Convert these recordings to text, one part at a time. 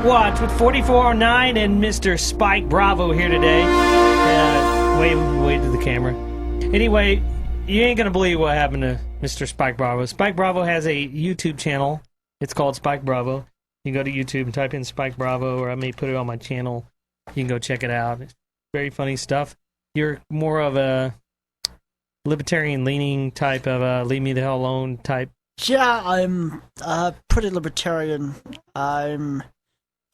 Watch with 4409 and Mr. Spike Bravo here today. Wave to the camera. Anyway, you ain't gonna believe what happened to Mr. Spike Bravo. Spike Bravo has a YouTube channel. It's called Spike Bravo. You can go to YouTube and type in Spike Bravo, or I may put it on my channel. You can go check it out. It's very funny stuff. You're more of a libertarian-leaning type of leave me the hell alone type. Yeah, I'm pretty libertarian. I'm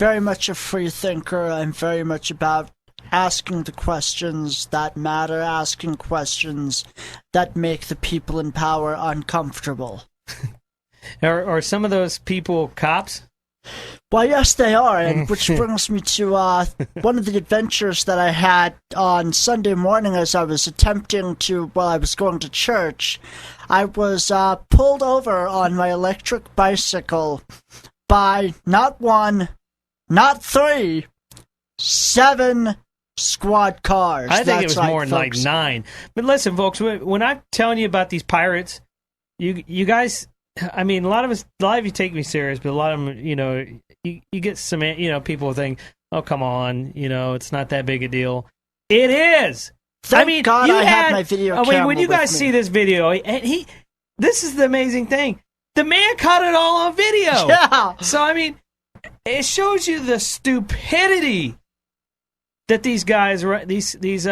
very much a free thinker. I'm very much about asking the questions that matter, asking questions that make the people in power uncomfortable. Are some of those people cops? Well, yes, they are, and which brings me to one of the adventures that I had on Sunday morning as I was I was going to church. I was pulled over on my electric bicycle by not one, not three, 7 squad cars. I think That's it was right, more than folks. like 9. But listen, folks, when I'm telling you about these pirates, you guys, I mean, a lot of you take me serious, but a lot of them, you get some, people think, oh, come on, it's not that big a deal. It is. Thank God I have my video camera when you guys with me. see this video, this is the amazing thing. The man caught it all on video. Yeah. So, I mean, it shows you the stupidity that these guys, these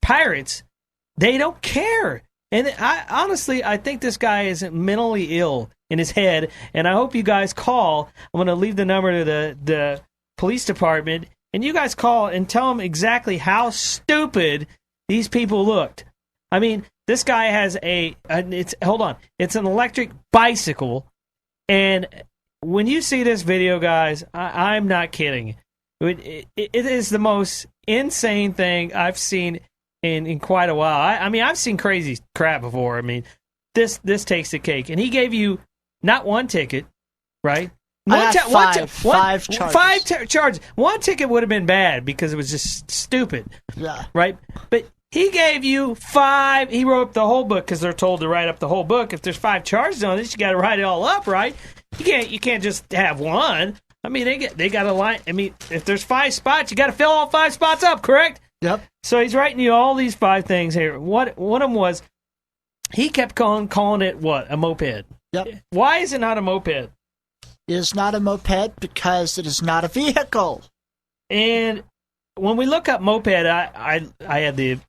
pirates, they don't care. And I think this guy is mentally ill in his head, and I hope you guys call. I'm going to leave the number to the police department, and you guys call and tell them exactly how stupid these people looked. I mean, this guy has it's an electric bicycle, and when you see this video, guys, I'm not kidding. It is the most insane thing I've seen in quite a while. I mean, I've seen crazy crap before. I mean, this takes the cake. And he gave you not one ticket, right? Five charges. Five charges. One ticket would have been bad because it was just stupid. Yeah. Right? But he gave you 5. He wrote up the whole book because they're told to write up the whole book. If there's 5 charges on this, you got to write it all up, right? You can't just have one. I mean, they got a line. I mean, if there's 5 spots, you got to fill all 5 spots up, correct? Yep. So he's writing you all these 5 things here. One of them was he kept calling it what? A moped. Yep. Why is it not a moped? It is not a moped because it is not a vehicle. And when we look up moped, I had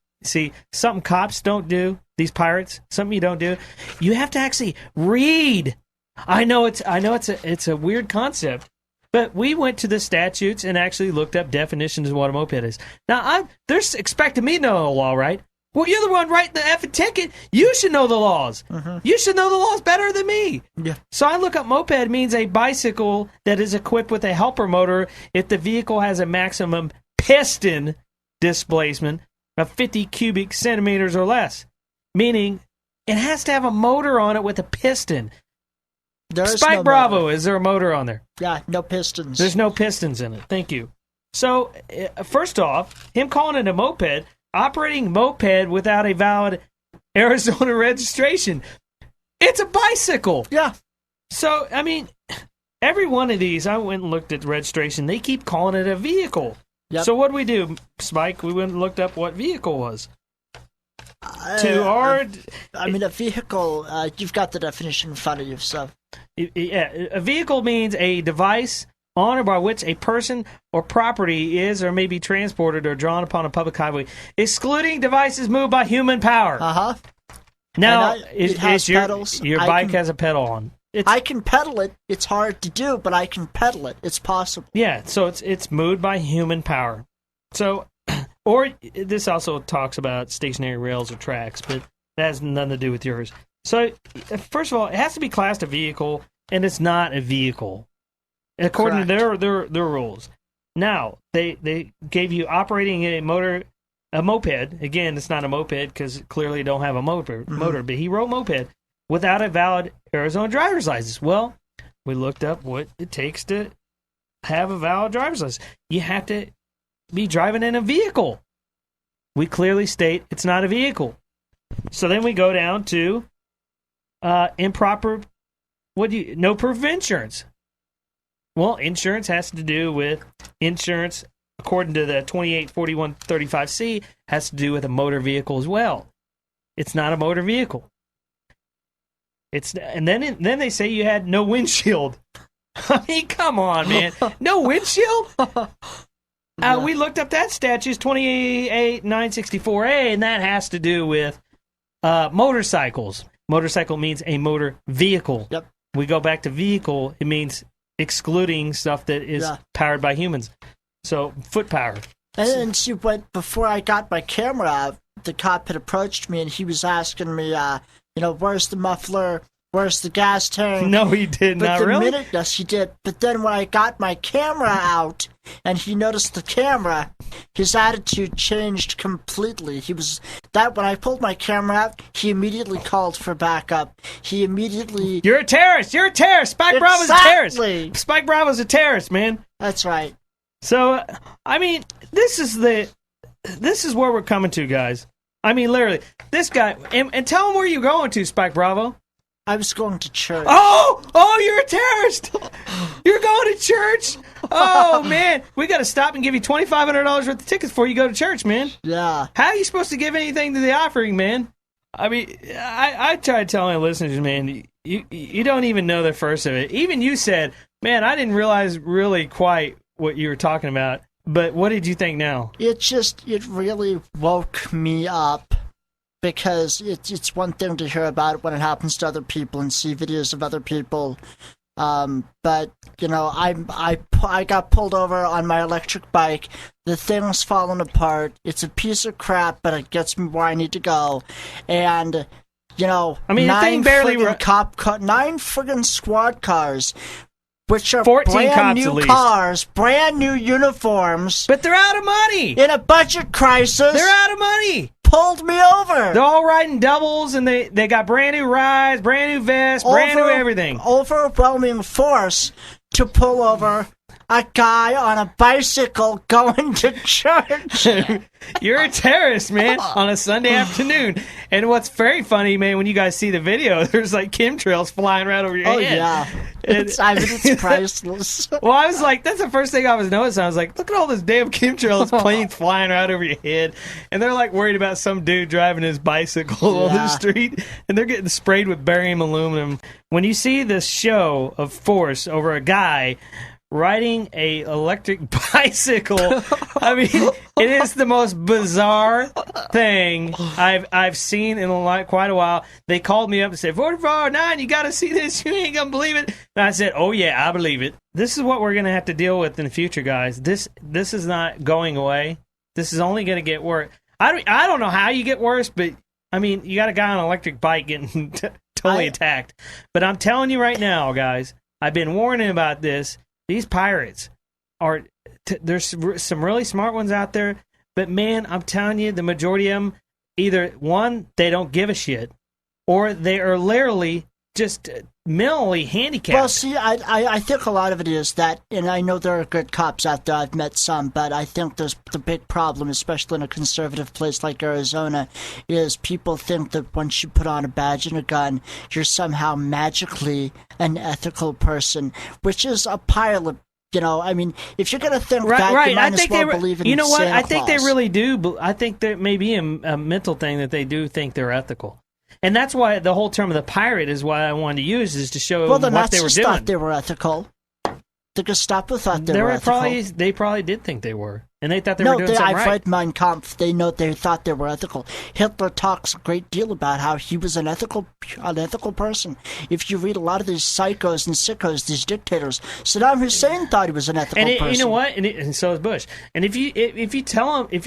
something cops don't do. These pirates, something you don't do. You have to actually read. I know it's a weird concept. But we went to the statutes and actually looked up definitions of what a moped is. Now, they're expecting me to know the law, right? Well, you're the one writing the effing ticket. You should know the laws. Mm-hmm. You should know the laws better than me. Yeah. So I look up moped means a bicycle that is equipped with a helper motor if the vehicle has a maximum piston displacement of 50 cubic centimeters or less. Meaning it has to have a motor on it with a piston. Spike no Bravo, motor. is there a motor on there? Yeah, no pistons. There's no pistons in it. Thank you. So, first off, him calling it a moped, operating moped without a valid Arizona registration. It's a bicycle. Yeah. So, I mean, every one of these, I went and looked at the registration. They keep calling it a vehicle. Yep. So what do we do, Spike? We went and looked up what vehicle was. A vehicle, you've got the definition in front of you, so... Yeah, a vehicle means a device on or by which a person or property is or may be transported or drawn upon a public highway, excluding devices moved by human power. Uh-huh. Now, it has pedals. Your bike has a pedal on. I can pedal it. It's hard to do, but I can pedal it. It's possible. Yeah, so it's moved by human power. So, or this also talks about stationary rails or tracks, but that has nothing to do with yours. So, first of all, it has to be classed a vehicle, and it's not a vehicle, according to their rules. Now, they gave you operating a moped. Again, it's not a moped because clearly you don't have a motor, but he wrote moped without a valid Arizona driver's license. Well, we looked up what it takes to have a valid driver's license. You have to be driving in a vehicle. We clearly state it's not a vehicle. So then we go down to improper, no proof of insurance. Well, insurance has to do with insurance, according to the 284135C, has to do with a motor vehicle as well. It's not a motor vehicle. And then they say you had no windshield. I mean, come on, man. No windshield? We looked up that statute, 28964A, and that has to do with motorcycles. Motorcycle means a motor vehicle. Yep. We go back to vehicle, it means excluding stuff that is powered by humans. So, foot power. And see, before I got my camera out, the cop had approached me and he was asking me, where's the muffler? Where's the gas tank? No, he did not, really? Yes, he did. But then when I got my camera out and he noticed the camera, his attitude changed completely. When I pulled my camera out, he immediately called for backup. He immediately... You're a terrorist! You're a terrorist! Spike Bravo's a terrorist! Spike Bravo's a terrorist, man. That's right. So, I mean, this is where we're coming to, guys. I mean, literally, this guy... And tell him where you're going to, Spike Bravo. I was going to church. Oh, you're a terrorist! You're going to church? Oh, man. We got to stop and give you $2,500 worth of tickets before you go to church, man. Yeah. How are you supposed to give anything to the offering, man? I mean, I tried telling listeners, man, you don't even know the first of it. Even you said, man, I didn't realize really quite what you were talking about. But what did you think now? It really woke me up. Because it's one thing to hear about it when it happens to other people and see videos of other people, but I got pulled over on my electric bike. The thing's falling apart. It's a piece of crap, but it gets me where I need to go. And I mean, the thing barely 9 friggin' squad cars. Which are 14 brand cops, new cars, brand new uniforms. But they're out of money. In a budget crisis. They're out of money. Pulled me over. They're all riding doubles, and they got brand new rides, brand new vests, brand new everything. Overwhelming force to pull over a guy on a bicycle going to church. You're a terrorist, man, on a Sunday afternoon. And what's very funny, man, when you guys see the video, there's like chemtrails flying right over your head. Oh, yeah. It's priceless. Well, I was like, that's the first thing I was noticing. I was like, look at all this damn chemtrails, planes flying right over your head. And they're like worried about some dude driving his bicycle on the street. And they're getting sprayed with barium aluminum. When you see this show of force over a guy riding a electric bicycle, I mean, it is the most bizarre thing I've seen in quite a while. They called me up and said, 4409, you got to see this. You ain't going to believe it. And I said, oh, yeah, I believe it. This is what we're going to have to deal with in the future, guys. This is not going away. This is only going to get worse. I don't know how you get worse, but, I mean, you got a guy on an electric bike getting totally attacked. But I'm telling you right now, guys, I've been warning about this. These pirates are, there's some really smart ones out there, but man, I'm telling you, the majority of them, either one, they don't give a shit, or they are literally just mentally handicapped. Well, see, I think a lot of it is that, and I know there are good cops out there, I've met some, but I think there's the big problem, especially in a conservative place like Arizona, is people think that once you put on a badge and a gun, you're somehow magically an ethical person, which is a pile of, I mean, if you're going to think that, you might as well believe in Santa Claus. You know what? I think they really do, but I think there may be a mental thing that they do think they're ethical. And that's why the whole term of the pirate is what I wanted to use, is to show what they were doing. Well, the Nazis thought they were ethical. The Gestapo thought they were ethical. They probably did think they were. And they thought they were doing something right. I've read Mein Kampf. They thought they were ethical. Hitler talks a great deal about how he was an ethical person. If you read a lot of these psychos and sickos, these dictators, Saddam Hussein thought he was an ethical person. You know what? And so is Bush. And if you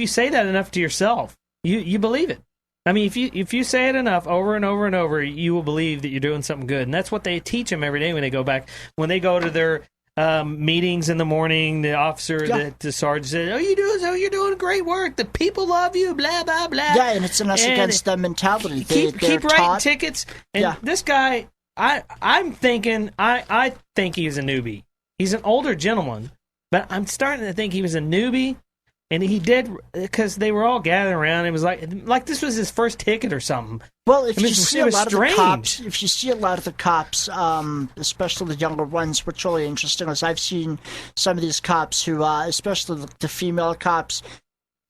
say that enough to yourself, you believe it. I mean, if you say it enough over and over and over, you will believe that you're doing something good. And that's what they teach them every day when they go back. When they go to their meetings in the morning, the officer, the sergeant says, you're doing great work. The people love you, blah, blah, blah. Yeah, and it's an us against them mentality. Keep writing tickets. And this guy, I think he's a newbie. He's an older gentleman, but I'm starting to think he was a newbie. And he did, because they were all gathering around. It was like this was his first ticket or something. Well, if I mean, you see it a was lot strange. of the cops, especially the younger ones, what's really interesting is I've seen some of these cops who, especially the female cops,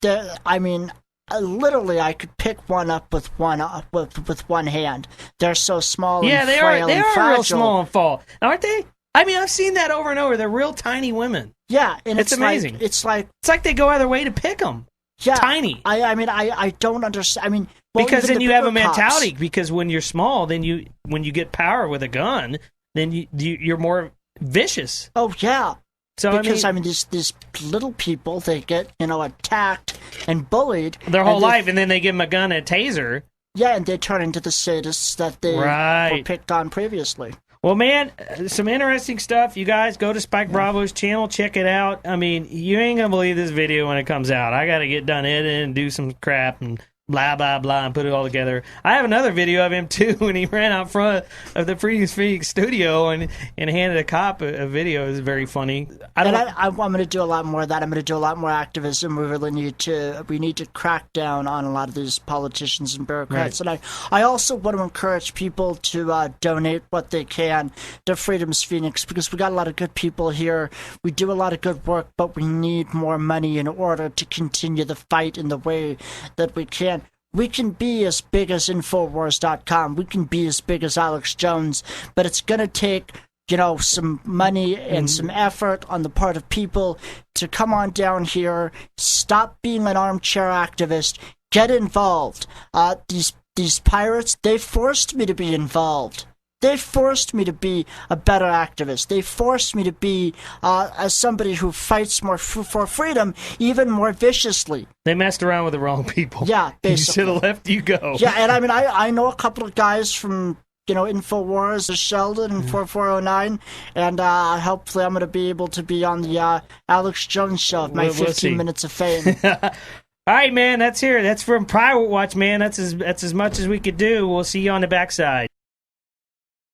literally, I could pick one up with one hand. They're so small and they frail and are fragile. real small and fall, aren't they? I mean, I've seen that over and over. They're real tiny women. Yeah, and it's amazing. It's like they go out of their way to pick them. Yeah, tiny. I don't understand. I mean, because then you have a cops, mentality. Because when you're small, then when you get power with a gun, then you're more vicious. Oh yeah. So because these little people, they get attacked and bullied their whole life, and then they give them a gun and a taser. Yeah, and they turn into the sadists that they were picked on previously. Well, man, some interesting stuff. You guys go to Spike Bravo's channel, check it out. I mean, you ain't gonna believe this video when it comes out. I got to get done editing and do some crap and blah, blah, blah, and put it all together. I have another video of him, too, when he ran out front of the Phoenix studio and handed a cop a video. It was very funny. I'm going to do a lot more of that. I'm going to do a lot more activism. We really need to crack down on a lot of these politicians and bureaucrats. Right. And I also want to encourage people to donate what they can to Freedom's Phoenix, because we got a lot of good people here. We do a lot of good work, but we need more money in order to continue the fight in the way that we can. We can be as big as Infowars.com. We can be as big as Alex Jones, but it's going to take, some money and some effort on the part of people to come on down here, stop being an armchair activist, get involved. These pirates, they forced me to be involved. They forced me to be a better activist. They forced me to be as somebody who fights more for freedom, even more viciously. They messed around with the wrong people. Yeah, basically. You should have left you go. Yeah, and I know a couple of guys from Infowars, Sheldon, and 4409, and hopefully I'm going to be able to be on the Alex Jones show with my 15 minutes of fame. All right, man, that's here. That's from Private Watch, man. That's as much as we could do. We'll see you on the backside.